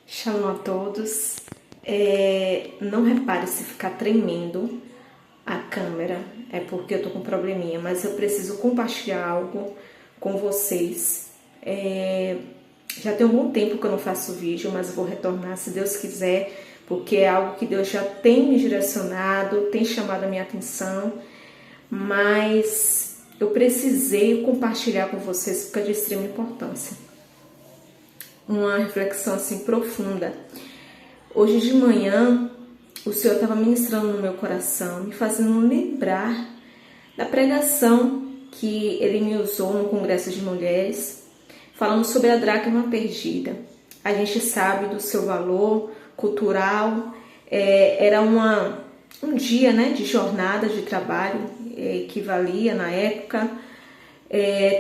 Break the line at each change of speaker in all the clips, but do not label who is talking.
Shalom a todos. Não repare se ficar tremendo a câmera, é porque eu tô com um probleminha, mas eu preciso compartilhar algo com vocês. Já tem um bom tempo que eu não faço vídeo, mas eu vou retornar se Deus quiser, porque é algo que Deus já tem me direcionado, tem chamado a minha atenção, mas eu precisei compartilhar com vocês porque é de extrema importância. Uma reflexão assim profunda. Hoje de manhã o Senhor estava ministrando no meu coração, me fazendo lembrar da pregação que Ele me usou no Congresso de Mulheres, falando sobre a dracma perdida. A gente sabe do seu valor cultural, era um dia, né, de jornada de trabalho que valia na época.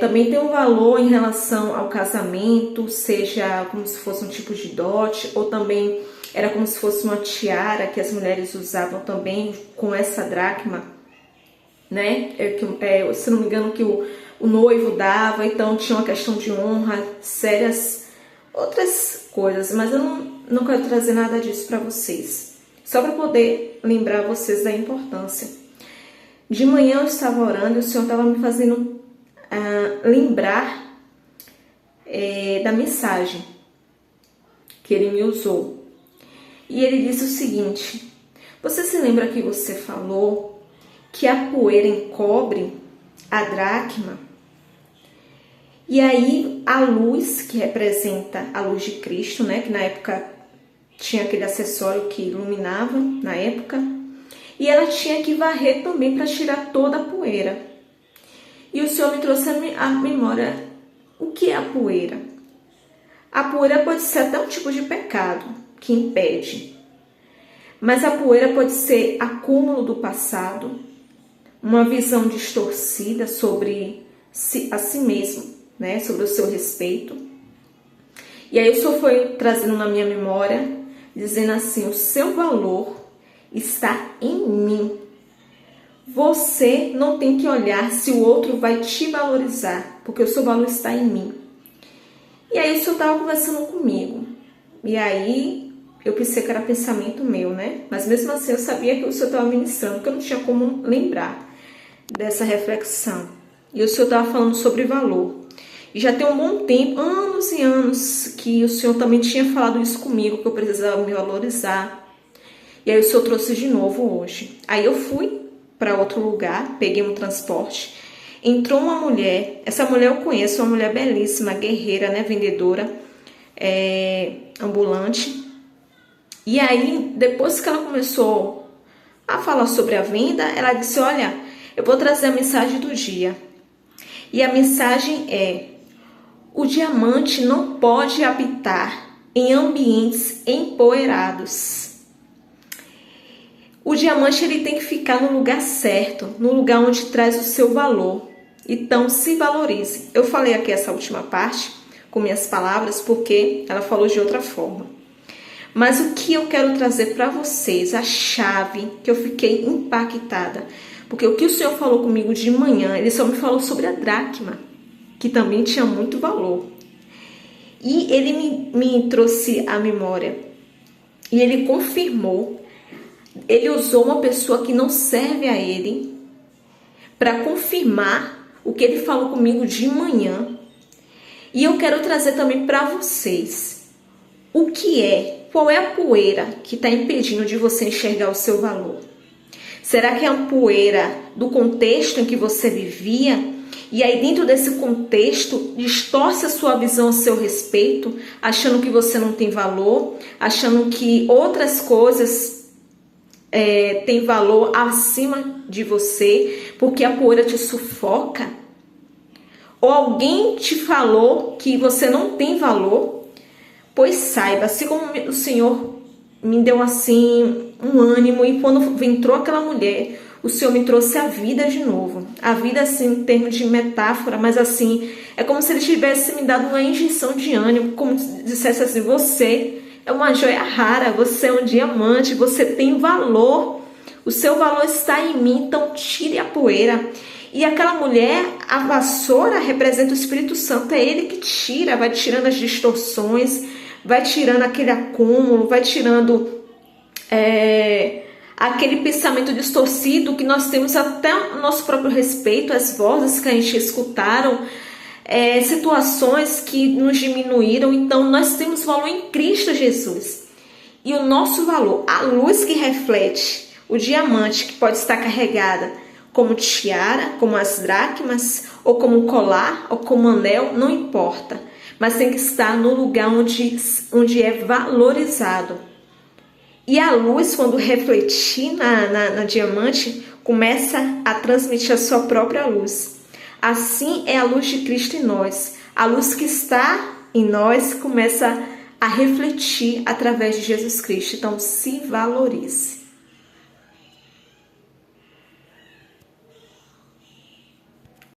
Também tem um valor em relação ao casamento, seja como se fosse um tipo de dote, ou também era como se fosse uma tiara que as mulheres usavam também com essa dracma, né? Se não me engano, que o noivo dava, então tinha uma questão de honra, sérias outras coisas, mas eu não quero trazer nada disso para vocês, só para poder lembrar vocês da importância. De manhã eu estava orando e o Senhor estava me fazendo lembrar da mensagem que Ele me usou. E Ele disse o seguinte: você se lembra que você falou que a poeira encobre a dracma? E aí a luz, que representa a luz de Cristo, né, que na época tinha aquele acessório que iluminava na época, e ela tinha que varrer também para tirar toda a poeira. E o Senhor me trouxe à memória o que é a poeira. A poeira pode ser até um tipo de pecado que impede. Mas a poeira pode ser acúmulo do passado, uma visão distorcida sobre a si mesmo, né? Sobre o seu respeito. E aí o Senhor foi trazendo na minha memória, dizendo assim: o seu valor está em mim. Você não tem que olhar se o outro vai te valorizar, porque o seu valor está em mim. E aí o Senhor estava conversando comigo. E aí eu pensei que era pensamento meu, né? Mas mesmo assim eu sabia que o Senhor estava ministrando, porque eu não tinha como lembrar dessa reflexão. E o Senhor estava falando sobre valor. E já tem um bom tempo, anos e anos, que o Senhor também tinha falado isso comigo, que eu precisava me valorizar. E aí o Senhor trouxe de novo hoje. Aí eu fui para outro lugar, peguei um transporte, entrou uma mulher, essa mulher eu conheço, uma mulher belíssima, guerreira, né, vendedora, ambulante. E aí, depois que ela começou a falar sobre a venda, ela disse: olha, eu vou trazer a mensagem do dia. E a mensagem é: o diamante não pode habitar em ambientes empoeirados. O diamante ele tem que ficar no lugar certo, no lugar onde traz o seu valor. Então, se valorize. Eu falei aqui essa última parte com minhas palavras porque ela falou de outra forma. Mas o que eu quero trazer para vocês, a chave que eu fiquei impactada, porque o que o Senhor falou comigo de manhã, Ele só me falou sobre a dracma, que também tinha muito valor. E Ele me trouxe à memória e Ele confirmou. Ele usou uma pessoa que não serve a Ele para confirmar o que Ele falou comigo de manhã. E eu quero trazer também para vocês qual é a poeira que está impedindo de você enxergar o seu valor. Será que é a poeira do contexto em que você vivia? E aí dentro desse contexto distorce a sua visão a seu respeito, achando que você não tem valor, achando que outras coisas tem valor acima de você, porque a poeira te sufoca? Ou alguém te falou que você não tem valor? Pois saiba, assim como o Senhor me deu assim um ânimo, e quando entrou aquela mulher, o Senhor me trouxe a vida de novo. A vida assim em termos de metáfora, mas assim, é como se Ele tivesse me dado uma injeção de ânimo, como se dissesse assim: você é uma joia rara, você é um diamante, você tem valor, o seu valor está em mim, então tire a poeira. E aquela mulher, a vassoura representa o Espírito Santo, é Ele que tira, vai tirando as distorções, vai tirando aquele acúmulo, vai tirando aquele pensamento distorcido que nós temos até o nosso próprio respeito, as vozes que a gente escutaram, situações que nos diminuíram. Então nós temos valor em Cristo Jesus. E o nosso valor, a luz que reflete, o diamante que pode estar carregada como tiara, como as dracmas, ou como colar, ou como anel, não importa. Mas tem que estar no lugar onde é valorizado. E a luz, quando refletir na diamante, começa a transmitir a sua própria luz. Assim é a luz de Cristo em nós. A luz que está em nós começa a refletir através de Jesus Cristo. Então, se valorize.